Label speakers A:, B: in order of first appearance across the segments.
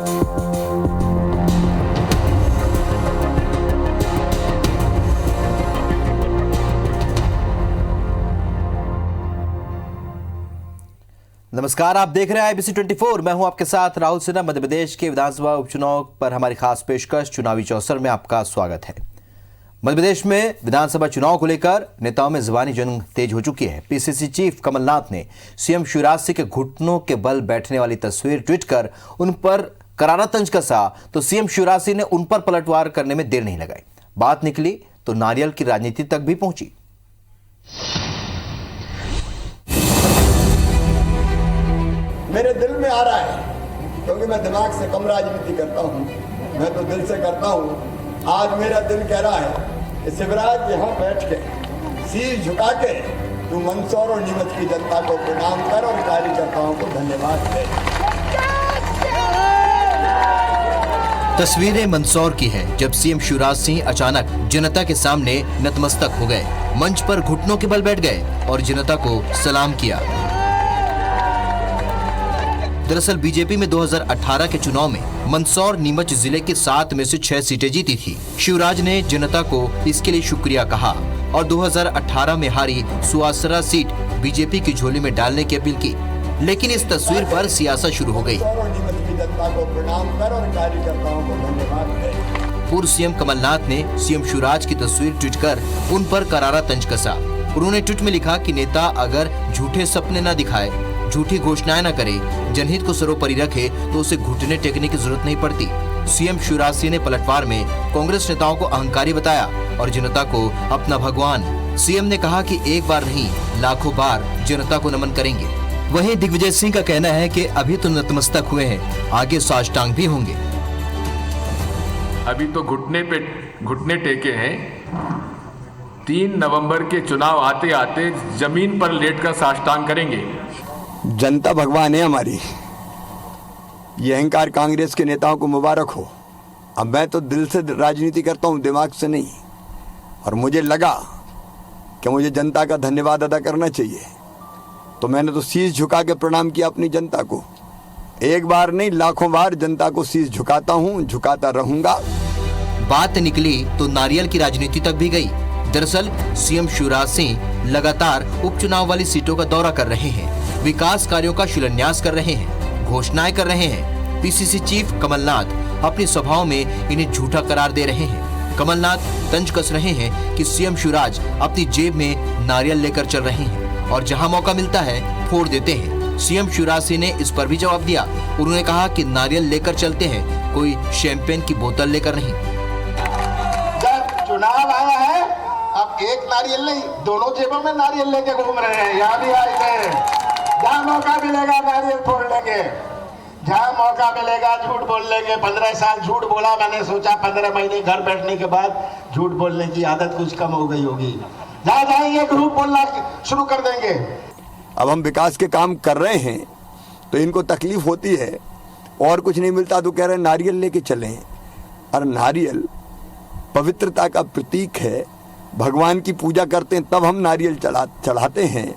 A: नमस्कार, आप देख रहे हैं IBC 24। मैं हूं आपके साथ राहुल सिन्हा। मध्य प्रदेश के विधानसभा उपचुनाव पर हमारी खास पेशकश चुनावी चौसर में आपका स्वागत है। मध्य प्रदेश में विधानसभा चुनाव को लेकर नेताओं में जुबानी जंग तेज हो चुकी है। PCC चीफ कमलनाथ ने सीएम शिवराज सिंह के घुटनों के बल बैठने वाली तस्वीर ट्वीट कर उन पर करारा तंज कसा, तो सीएम शिवराज सिंह ने उन पर पलटवार करने में देर नहीं लगाई। बात निकली तो नारियल की राजनीति तक भी पहुंची।
B: मेरे दिल में आ रहा है, क्योंकि मैं दिमाग से कम राजनीति करता हूँ, मैं तो दिल से करता हूँ। आज मेरा दिल कह रहा है कि शिवराज यहाँ बैठ के शीश झुका के तू मंदसौर और नीमच की जनता को प्रणाम कर और कार्यकर्ताओं को धन्यवाद दे।
A: तस्वीरें मंदसौर की है, जब सीएम शिवराज सिंह अचानक जनता के सामने नतमस्तक हो गए, मंच पर घुटनों के बल बैठ गए और जनता को सलाम किया। दरअसल बीजेपी में 2018 के चुनाव में मंदसौर नीमच जिले के 7 में से 6 सीटें जीती थी। शिवराज ने जनता को इसके लिए शुक्रिया कहा और 2018 में हारी सुवासरा सीट बीजेपी की झोली में डालने की अपील की। लेकिन इस तस्वीर पर सियासत शुरू हो गई। पूर्व सीएम कमलनाथ ने सीएम शिवराज की तस्वीर ट्वीट कर उन पर करारा तंज कसा। उन्होंने ट्वीट में लिखा कि नेता अगर झूठे सपने न दिखाए, झूठी घोषणाएं न करे, जनहित को सर्वोपरि रखे, तो उसे घुटने टेकने की जरूरत नहीं पड़ती। सीएम शिवराज सिंह ने पलटवार में कांग्रेस नेताओं को अहंकारी बताया और जनता को अपना भगवान। सीएम ने कहा कि एक बार नहीं लाखों बार जनता को नमन करेंगे। वहीं दिग्विजय सिंह का कहना है कि अभी तो नतमस्तक हुए हैं, आगे साष्टांग भी होंगे।
C: अभी तो घुटने टेके हैं। 3 नवंबर के चुनाव आते आते जमीन पर लेटकर साष्टांग करेंगे।
B: जनता भगवान है हमारी। ये अहंकार कांग्रेस के नेताओं को मुबारक हो। अब मैं तो दिल से राजनीति करता हूँ, दिमाग से नहीं। और मुझे लगा कि मुझे जनता का धन्यवाद अदा करना चाहिए, तो मैंने तो शीश झुका के प्रणाम किया अपनी जनता को। एक बार नहीं लाखों बार जनता को शीश झुकाता हूँ, झुकाता रहूंगा।
A: बात निकली तो नारियल की राजनीति तक भी गई। दरअसल सीएम शिवराज सिंह लगातार उपचुनाव वाली सीटों का दौरा कर रहे हैं, विकास कार्यों का शिलान्यास कर रहे हैं, घोषणाएं कर रहे हैं। PCC चीफ कमलनाथ अपनी सभाओं में इन्हें झूठा करार दे रहे हैं। कमलनाथ तंज कस रहे हैं कि सीएम शिवराज अपनी जेब में नारियल लेकर चल रहे हैं और जहां मौका मिलता है फोड़ देते हैं। सीएम शिवराज सिंह ने इस पर भी जवाब दिया। उन्होंने कहा कि नारियल लेकर चलते हैं, कोई शैंपेन की बोतल लेकर नहीं।
D: जब चुनाव आया है, अब एक नारियल नहीं, दोनों जेबों में नारियल लेके घूम रहे हैं। यहाँ भी आए थे, जहाँ मौका मिलेगा नारियल फोड़ लेंगे, जहाँ मौका मिलेगा झूठ बोल लेंगे। 15 साल झूठ बोला, मैंने सोचा 15 महीने घर बैठने के बाद झूठ बोलने की आदत कुछ कम हो गई होगी। जहाँ जाएंगे झूठ बोलना शुरू कर देंगे।
B: अब हम विकास के काम कर रहे हैं तो इनको तकलीफ होती है, और कुछ नहीं मिलता तो कह रहे हैं नारियल लेके चलें। और नारियल पवित्रता का प्रतीक है, भगवान की पूजा करते हैं तब हम नारियल चढ़ाते हैं।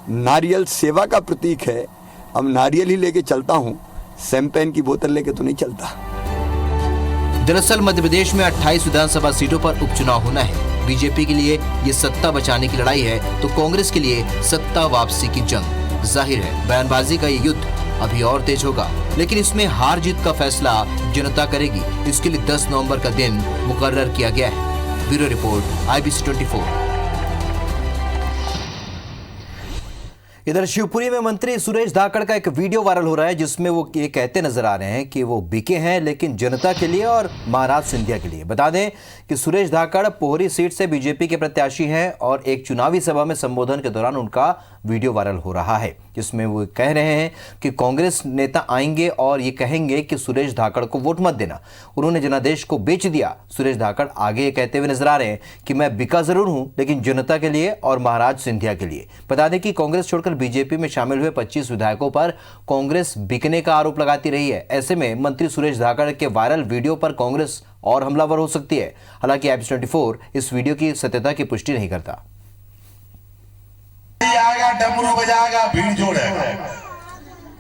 B: नारियल सेवा का प्रतीक है। अब नारियल ही लेके चलता हूँ, शैंपेन की बोतल लेके तो नहीं चलता।
A: दरअसल मध्य प्रदेश में 28 विधानसभा सीटों पर उपचुनाव होना है। बीजेपी के लिए ये सत्ता बचाने की लड़ाई है, तो कांग्रेस के लिए सत्ता वापसी की जंग। जाहिर है बयानबाजी का ये युद्ध अभी और तेज होगा, लेकिन इसमें हार जीत का फैसला जनता करेगी। इसके लिए 10 नवंबर का दिन मुकर्रर किया गया है। Bureau report IBC 24। इधर शिवपुरी में मंत्री सुरेश धाकड़ का एक वीडियो वायरल हो रहा है, जिसमें वो ये कहते नजर आ रहे हैं कि वो बिके हैं, लेकिन जनता के लिए और महाराज सिंधिया के लिए। बता दें कि सुरेश धाकड़ पोहरी सीट से बीजेपी के प्रत्याशी हैं और एक चुनावी सभा में संबोधन के दौरान उनका वीडियो वायरल हो रहा है, जिसमें वो कह रहे हैं कि कांग्रेस नेता आएंगे और ये कहेंगे कि सुरेश धाकड़ को वोट मत देना, उन्होंने जनादेश को बेच दिया। सुरेश धाकड़ आगे ये कहते हुए नजर आ रहे हैं कि मैं बिका जरूर हूं, लेकिन जनता के लिए और महाराज सिंधिया के लिए। बता दें कि कांग्रेस छोड़कर बीजेपी में शामिल हुए 25 विधायकों पर कांग्रेस बिकने का आरोप लगाती रही है। ऐसे में मंत्री सुरेश धाकड़ के वायरल वीडियो पर कांग्रेस और हमलावर हो सकती है। हालांकि IBC 24 इस वीडियो की सत्यता की पुष्टि नहीं करता।
E: आएगा, डमरू बजाएगा, भीड़ जोड़ेगा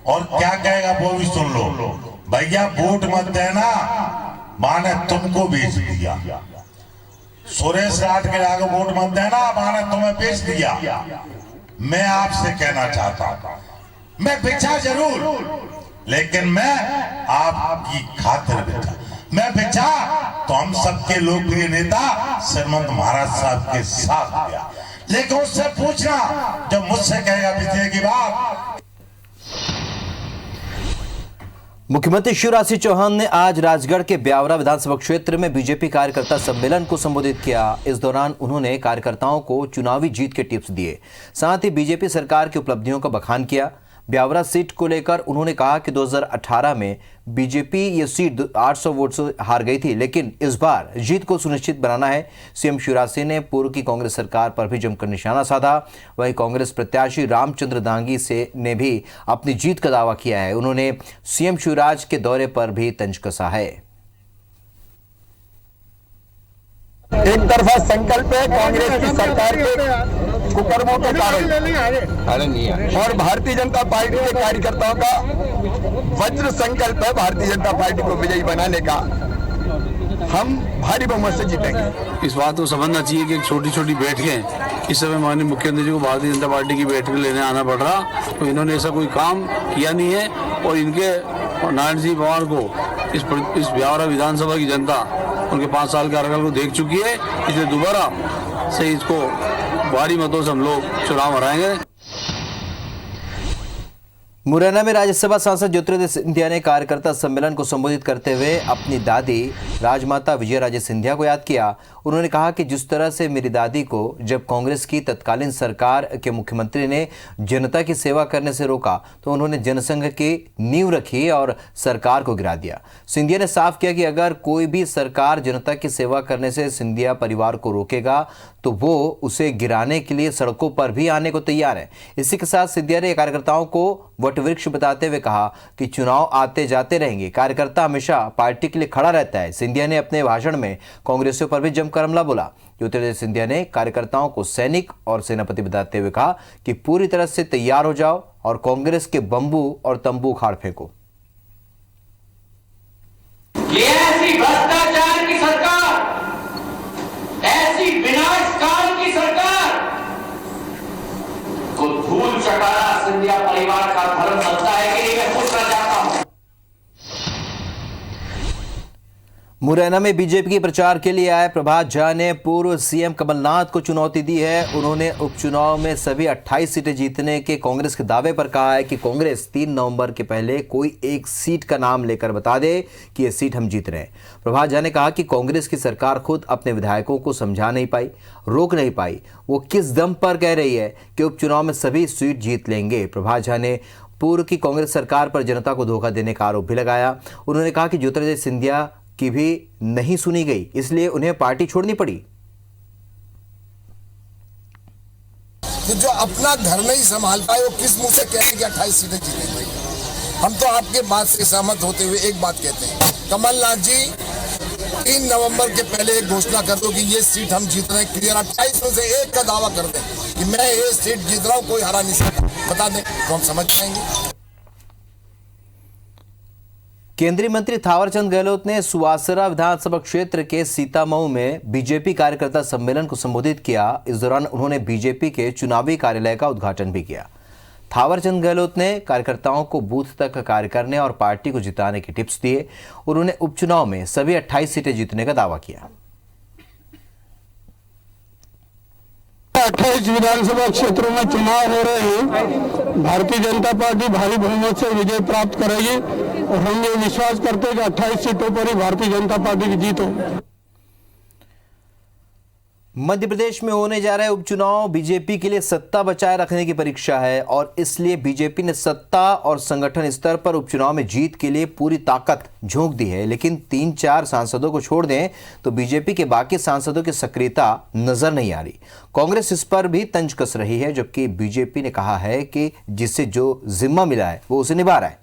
E: और क्या कहेगा वो भी सुन लो। भैया वोट मत देना, माँ ने तुमको बेच दिया। सुरेश राठ के आगे वोट मत देना, माँ ने तुम्हें बेच दिया। मैं आपसे कहना चाहता हूं, मैं बिछा जरूर, लेकिन मैं आपकी खातिर बिछा। मैं बिछा तो हम सबके लोकप्रिय नेता श्रीमंत महाराज साहब के साथ गया, लेकिन उससे पूछना जब मुझसे कहेगा विजय की बात।
A: मुख्यमंत्री शिवराज सिंह चौहान ने आज राजगढ़ के ब्यावरा विधानसभा क्षेत्र में बीजेपी कार्यकर्ता सम्मेलन को संबोधित किया। इस दौरान उन्होंने कार्यकर्ताओं को चुनावी जीत के टिप्स दिए, साथ ही बीजेपी सरकार की उपलब्धियों का बखान किया। ब्यावरा सीट को लेकर उन्होंने कहा कि 2018 में बीजेपी ये सीट 800 वोट से हार गई थी, लेकिन इस बार जीत को सुनिश्चित बनाना है। सीएम शिवराज सिंह ने पूर्व की कांग्रेस सरकार पर भी जमकर निशाना साधा। वहीं कांग्रेस प्रत्याशी रामचंद्र दांगी ने भी अपनी जीत का दावा किया है। उन्होंने सीएम शिवराज के दौरे पर भी तंज कसा है।
B: एक तरफा संकल्प है कांग्रेस की सरकार के कुकर्मों के कारण, और भारतीय जनता पार्टी के कार्यकर्ताओं का वज्र संकल्प है भारतीय जनता पार्टी को विजयी बनाने का। हम भारी बहुमत से जीतेंगे।
F: इस बात को समझना चाहिए कि छोटी छोटी बैठकें, इस समय माननीय मुख्यमंत्री जी को भारतीय जनता पार्टी की बैठक लेने आना पड़ रहा, तो इन्होंने ऐसा कोई काम किया नहीं है। और इनके नारायण सिंह पवार को इस ब्यावरा विधानसभा की जनता उनके 5 साल के कार्यकाल को देख चुकी है, इसलिए दोबारा से इसको भारी मतों से हम लोग चुनाव हराएंगे।
A: मुरैना में राज्यसभा सांसद ज्योतिरादित्य सिंधिया ने कार्यकर्ता सम्मेलन को संबोधित करते हुए अपनी दादी राजमाता विजयाराजे सिंधिया को याद किया। उन्होंने कहा कि जिस तरह से मेरी दादी को जब कांग्रेस की तत्कालीन सरकार के मुख्यमंत्री ने जनता की सेवा करने से रोका, तो उन्होंने जनसंघ की नींव रखी और सरकार को गिरा दिया। सिंधिया ने साफ किया कि अगर कोई भी सरकार जनता की सेवा करने से सिंधिया परिवार को रोकेगा तो वो उसे गिराने के लिए सड़कों पर भी आने को तैयार है। इसी के साथ सिंधिया ने कार्यकर्ताओं को वटवृक्ष बताते हुए कहा कि चुनाव आते जाते रहेंगे, कार्यकर्ता हमेशा पार्टी के लिए खड़ा रहता है। सिंधिया ने अपने भाषण में कांग्रेसियों पर भी जमकर हमला बोला। ज्योतिरादित्य सिंधिया ने कार्यकर्ताओं को सैनिक और सेनापति बताते हुए कहा कि पूरी तरह से तैयार हो जाओ और कांग्रेस के बंबू और तंबू उखाड़ फेंको।
G: ये ऐसी भ्रष्टाचार की सरकार, ऐसी विनाशकाल की सरकार को धूल चटाना सिंधिया परिवार का धर्म बनता है कि मैं पूछना चाहता हूं।
A: मुरैना में बीजेपी के प्रचार के लिए आए प्रभात झा ने पूर्व सीएम कमलनाथ को चुनौती दी है। उन्होंने उपचुनाव में सभी 28 सीटें जीतने के कांग्रेस के दावे पर कहा है कि कांग्रेस 3 नवंबर के पहले कोई एक सीट का नाम लेकर बता दे कि यह सीट हम जीत रहे हैं। प्रभात झा ने कहा कि कांग्रेस की सरकार खुद अपने विधायकों को समझा नहीं पाई, रोक नहीं पाई। वो किस दम पर कह रही है कि उपचुनाव में सभी सीट जीत लेंगे। प्रभात झा ने पूर्व की कांग्रेस सरकार पर जनता को धोखा देने का आरोप भी लगाया। उन्होंने कहा कि ज्योतिरादित्य सिंधिया की भी नहीं सुनी गई, इसलिए उन्हें पार्टी छोड़नी पड़ी।
H: तो जो अपना घर नहीं संभाल पाए वो किस मुंह से कहें कि 28 सीटें जीतेंगे। हम तो आपके बात से सहमत होते हुए एक बात कहते हैं, कमलनाथ जी 3 नवंबर के पहले एक घोषणा कर दो कि ये सीट हम जीत रहे हैं क्लियर। 28 में से एक का दावा कर दें कि मैं ये सीट जीत रहा हूं, कोई हरा नहीं सकता, बता दें तो हम समझ पाएंगे।
A: केंद्रीय मंत्री थावरचंद गहलोत ने सुवासरा विधानसभा क्षेत्र के सीतामऊ में बीजेपी कार्यकर्ता सम्मेलन को संबोधित किया। इस दौरान उन्होंने बीजेपी के चुनावी कार्यालय का उद्घाटन भी किया। थावरचंद गहलोत ने कार्यकर्ताओं को बूथ तक कार्य करने और पार्टी को जिताने के टिप्स दिए। उन्होंने उपचुनाव में सभी 28 सीटें जीतने का दावा किया।
I: 28 विधानसभा क्षेत्रों में चुनाव हो रहे हैं। भारतीय जनता पार्टी भारी बहुमत से विजय प्राप्त करेगी और हम ये विश्वास करते हैं कि 28 सीटों पर ही भारतीय जनता पार्टी की जीत हो।
A: मध्य प्रदेश में होने जा रहे उपचुनाव बीजेपी के लिए सत्ता बचाए रखने की परीक्षा है और इसलिए बीजेपी ने सत्ता और संगठन स्तर पर उपचुनाव में जीत के लिए पूरी ताकत झोंक दी है। लेकिन 3-4 सांसदों को छोड़ दें तो बीजेपी के बाकी सांसदों की सक्रियता नजर नहीं आ रही। कांग्रेस इस पर भी तंज कस रही है, जबकि बीजेपी ने कहा है कि जिससे जो जिम्मा मिला है वो उसे निभा रहा है।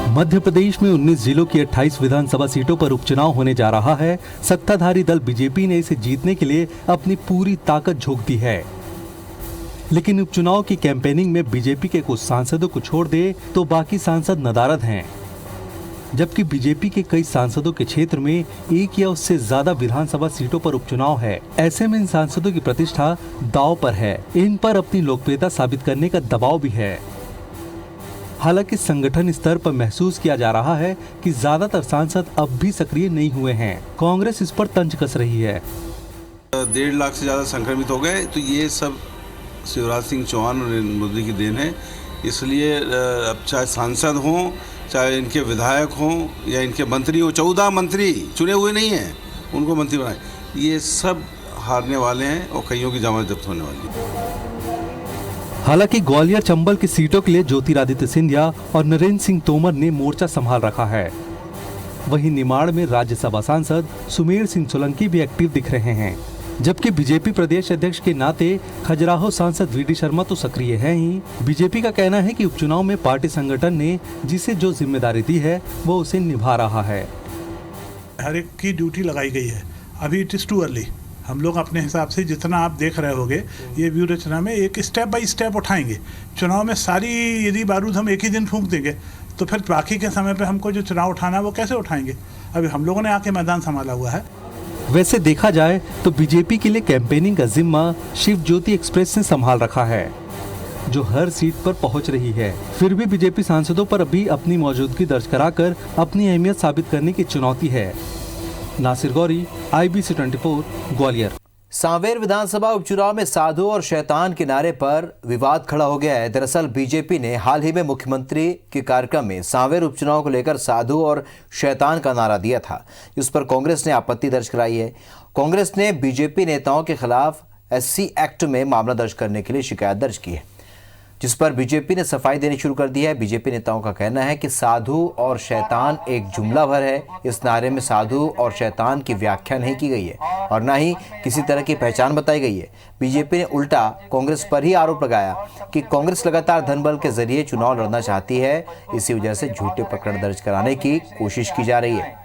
J: मध्य प्रदेश में 19 जिलों की 28 विधानसभा सीटों पर उपचुनाव होने जा रहा है। सत्ताधारी दल बीजेपी ने इसे जीतने के लिए अपनी पूरी ताकत झोंक दी है। लेकिन उपचुनाव की कैंपेनिंग में बीजेपी के कुछ सांसदों को छोड़ दे तो बाकी सांसद नदारद हैं, जबकि बीजेपी के कई सांसदों के क्षेत्र में एक या उससे ज्यादा विधानसभा सीटों पर उपचुनाव है। ऐसे में इन सांसदों की प्रतिष्ठा दांव पर है। इन पर अपनी लोकप्रियता साबित करने का दबाव भी है। हालांकि संगठन स्तर पर महसूस किया जा रहा है कि ज्यादातर सांसद अब भी सक्रिय नहीं हुए हैं। कांग्रेस इस पर तंज कस रही है।
F: 1.5 लाख से ज्यादा संक्रमित हो गए, तो ये सब शिवराज सिंह चौहान और नरेंद्र मोदी की देन है। इसलिए अब चाहे सांसद हों, चाहे इनके विधायक हों या इनके मंत्री हो, 14 मंत्री चुने हुए नहीं हैं, उनको मंत्री बनाए, ये सब हारने वाले हैं और कईयों की जमानत जब्त होने वाली है।
J: हालांकि ग्वालियर चंबल की सीटों के लिए ज्योतिरादित्य सिंधिया और नरेंद्र सिंह तोमर ने मोर्चा संभाल रखा है। वहीं निमाड़ में राज्यसभा सांसद सुमेर सिंह सोलंकी भी एक्टिव दिख रहे हैं, जबकि बीजेपी प्रदेश अध्यक्ष के नाते खजुराहो सांसद वीडी शर्मा तो सक्रिय हैं ही। बीजेपी का कहना है कि उपचुनाव में पार्टी संगठन ने जिसे जो जिम्मेदारी दी है वो उसे निभा रहा है।
K: हर एक की ड्यूटी लगाई गई है। अभी इट इज टू अर्ली। हम लोग अपने हिसाब से जितना आप देख रहे होंगे ये व्यू रचना में एक स्टेप बाय स्टेप उठाएंगे। चुनाव में सारी यदि बारूद हम एक ही दिन फूंक देंगे तो फिर बाकी के समय पे हमको जो चुनाव उठाना है वो कैसे उठाएंगे। अभी हम लोगों ने आके मैदान संभाला हुआ है।
J: वैसे देखा जाए तो बीजेपी के लिए कैंपेनिंग का जिम्मा शिव ज्योति एक्सप्रेस ने संभाल रखा है, जो हर सीट पर पहुंच रही है। फिर भी बीजेपी सांसदों पर अभी अपनी मौजूदगी दर्ज कराकर अपनी अहमियत साबित करने की चुनौती है। नासिर गौरी, IBC 24, ग्वालियर।
A: सांवेर विधानसभा उपचुनाव में साधु और शैतान के नारे पर विवाद खड़ा हो गया है। दरअसल बीजेपी ने हाल ही में मुख्यमंत्री के कार्यक्रम में सांवेर उपचुनाव को लेकर साधु और शैतान का नारा दिया था, जिस पर कांग्रेस ने आपत्ति दर्ज कराई है। कांग्रेस ने बीजेपी नेताओं के खिलाफ SC एक्ट में मामला दर्ज करने के लिए शिकायत दर्ज की है, जिस पर बीजेपी ने सफाई देनी शुरू कर दी है। बीजेपी नेताओं का कहना है कि साधु और शैतान एक जुमला भर है। इस नारे में साधु और शैतान की व्याख्या नहीं की गई है और न ही किसी तरह की पहचान बताई गई है। बीजेपी ने उल्टा कांग्रेस पर ही आरोप लगाया कि कांग्रेस लगातार धनबल के जरिए चुनाव लड़ना चाहती है। इसी वजह से झूठे प्रकरण दर्ज कराने की कोशिश की जा रही है।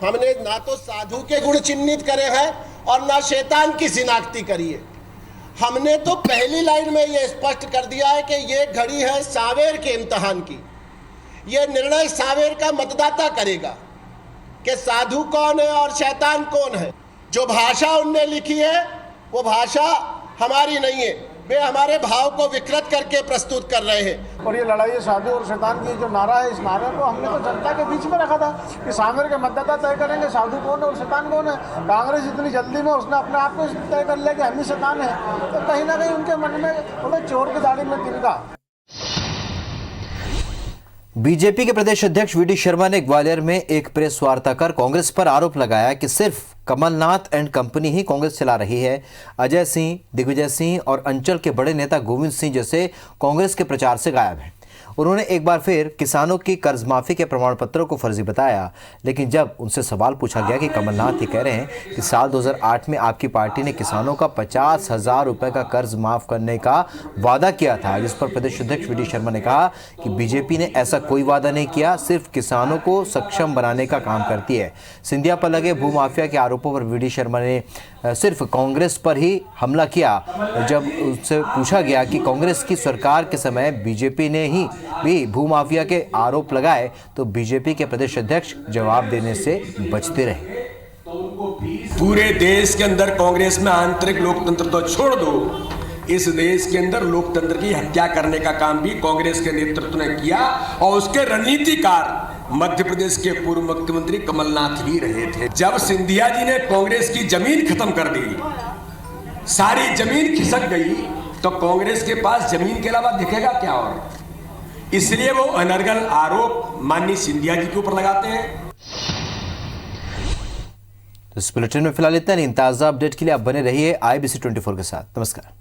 L: हमने ना तो साधु के गुण चिन्हित करे हैं और ना शैतान की शिनाख्ती करी है। हमने तो पहली लाइन में यह स्पष्ट कर दिया है कि यह घड़ी है सांवेर के इम्तिहान की। यह निर्णय सांवेर का मतदाता करेगा कि साधु कौन है और शैतान कौन है। जो भाषा उनने लिखी है वो भाषा हमारी नहीं है, वे हमारे भाव को विकृत करके प्रस्तुत कर रहे हैं।
M: और ये लड़ाई साधु और शैतान की जो नारा है, इस नारे को हमने तो जनता के बीच में रखा था कि सांवेर के मतदाता तय करेंगे साधु कौन है और शैतान कौन है। कांग्रेस इतनी जल्दी में उसने अपने आप को तय कर लिया कि हम ही शैतान है, तो कहीं ना कहीं उनके मन में उन्हें चोर की दाढ़ी में तिनका।
A: बीजेपी के प्रदेश अध्यक्ष वीडी शर्मा ने ग्वालियर में एक प्रेस वार्ता कर कांग्रेस पर आरोप लगाया कि सिर्फ कमलनाथ एंड कंपनी ही कांग्रेस चला रही है। अजय सिंह, दिग्विजय सिंह और अंचल के बड़े नेता गोविंद सिंह जैसे कांग्रेस के प्रचार से गायब हैं। उन्होंने एक बार फिर किसानों की कर्ज माफी के प्रमाण पत्रों को फर्जी बताया, लेकिन जब उनसे सवाल पूछा गया कि कमलनाथ ये कह रहे हैं कि साल 2008 में आपकी पार्टी ने किसानों का 50,000 रुपए का कर्ज माफ करने का वादा किया था, जिस पर प्रदेश अध्यक्ष वीडी शर्मा ने कहा कि बीजेपी ने ऐसा कोई वादा नहीं किया, सिर्फ किसानों को सक्षम बनाने का काम करती है। सिंधिया पर लगे भूमाफिया के आरोपों पर वीडी शर्मा ने सिर्फ कांग्रेस पर ही हमला किया। जब उससे पूछा गया कि कांग्रेस की सरकार के समय बीजेपी ने ही भी भूमाफिया के आरोप लगाए, तो बीजेपी के प्रदेश अध्यक्ष जवाब देने से बचते रहे।
N: पूरे देश के अंदर कांग्रेस में आंतरिक लोकतंत्र तो छोड़ दो, इस देश के अंदर लोकतंत्र की हत्या करने का काम भी कांग्रेस के नेतृत्व ने किया और उसके रणनीतिकार मध्य प्रदेश के पूर्व मुख्यमंत्री कमलनाथ ही रहे थे। जब सिंधिया जी ने कांग्रेस की जमीन खत्म कर दी, सारी जमीन खिसक गई, तो कांग्रेस के पास जमीन के अलावा दिखेगा क्या? और इसलिए वो अनर्गल आरोप माननीय सिंधिया जी के ऊपर लगाते हैं।
A: इस बुलेटिन में फिलहाल इतना नहीं। ताजा अपडेट के लिए आप बने रहिए IBC 24 के साथ। नमस्कार।